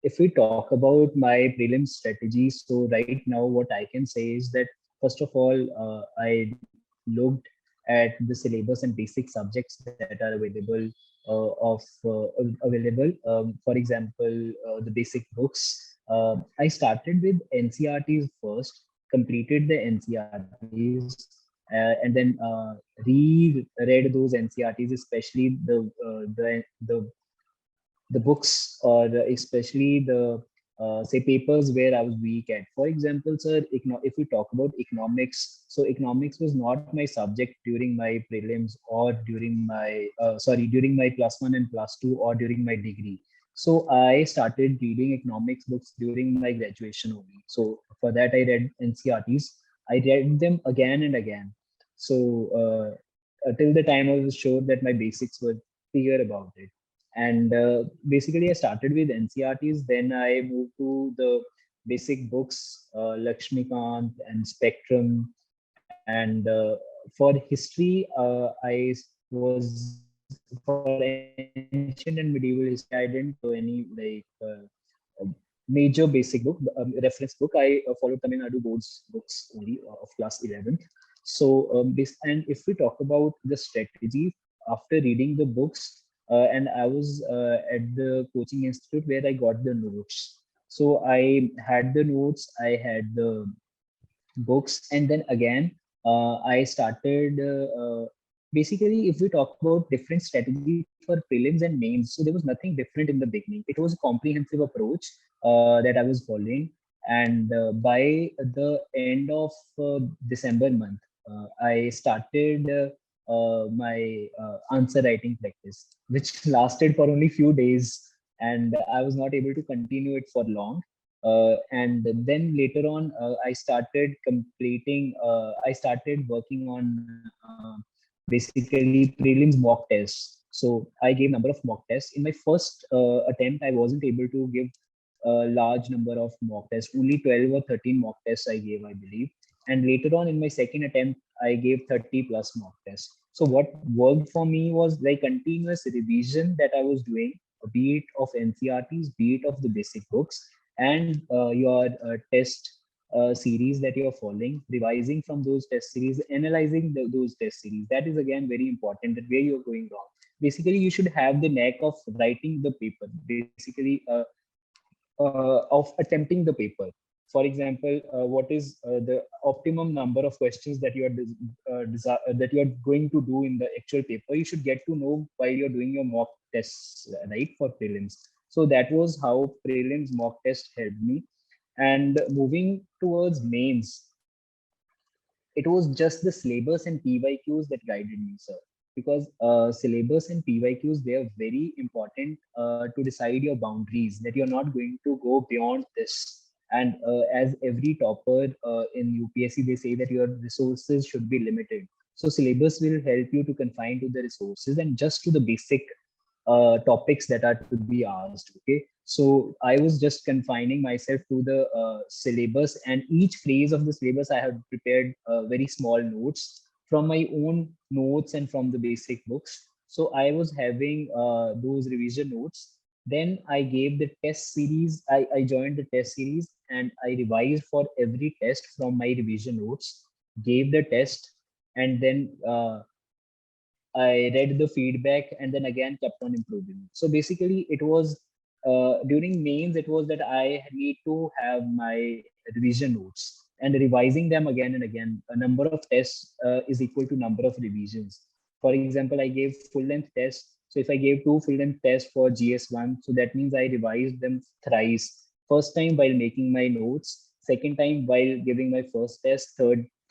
if we talk about my prelim strategy, so right now what I can say is that first of all, I looked at the syllabus and basic subjects that are available available. For example, the basic books. I started with NCRTs first, completed the NCRTs, and then reread those NCRTs, especially the books, or especially the say papers where I was weak at. For example, sir, if we talk about economics, so economics was not my subject during my prelims or during my during my +1 and +2 or during my degree. So I started reading economics books during my graduation only. So for that I read NCRTs. I read them again and again. So till the time I was sure that my basics were clear about it. And basically I started with NCRTs, then I moved to the basic books, Lakshmikant and Spectrum. And for history, I was for ancient and medieval history, I didn't follow any major basic book, reference book. I followed Tamil Nadu boards books only of class 11th. So and if we talk about the strategy after reading the books, and I was at the coaching institute where I got the notes. So I had the notes, I had the books, and then again I started basically, if we talk about different strategy for prelims and mains, so there was nothing different in the beginning. It was a comprehensive approach that I was following. And by the end of December month, I started my answer writing practice, which lasted for only few days, and I was not able to continue it for long. And then later on, I started working on basically prelims mock tests. So I gave number of mock tests. In my first attempt, I wasn't able to give a large number of mock tests. Only 12 or 13 mock tests I gave, I believe. And later on in my second attempt, I gave 30 plus mock tests. So what worked for me was like continuous revision that I was doing, be it of NCRTs, be it of the basic books, and your test series that you're following, revising from those test series, analyzing those test series. That is again very important, that where you're going wrong. Basically, you should have the knack of writing the paper, basically of attempting the paper. For example, what is the optimum number of questions that that you are going to do in the actual paper? You should get to know while you're doing your mock tests, right, for prelims. So that was how prelims mock test helped me. And moving towards mains, it was just the syllabus and PYQs that guided me, sir. Because syllabus and PYQs, they are very important to decide your boundaries, that you're not going to go beyond this. And as every topper in UPSC, they say that your resources should be limited. So syllabus will help you to confine to the resources and just to the basic topics that are to be asked. Okay, so I was just confining myself to the syllabus, and each phrase of the syllabus I have prepared very small notes from my own notes and from the basic books. So I was having those revision notes. Then I gave the test series. I joined the test series and I revised for every test from my revision notes, gave the test, and then I read the feedback and then again kept on improving. So basically it was during mains, it was that I need to have my revision notes and revising them again and again. A number of tests is equal to number of revisions. For example, I gave full length tests. So if I gave 2 full length tests for GS1, so that means I revised them thrice. First time while making my notes, second time while giving my first test,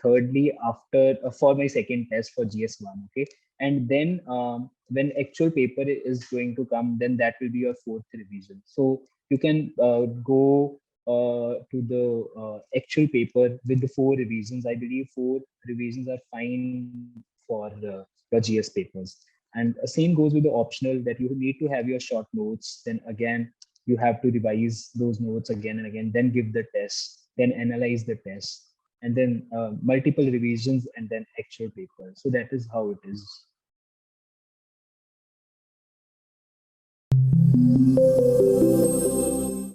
thirdly after for my second test for GS1. Okay, and then when actual paper is going to come, then that will be your 4th revision. So you can go to the actual paper with the 4 revisions. I believe 4 revisions are fine for your GS papers. And same goes with the optional, that you need to have your short notes. Then again, you have to revise those notes again and again, then give the test, then analyze the test, and then multiple revisions, and then actual paper. So that is how it is.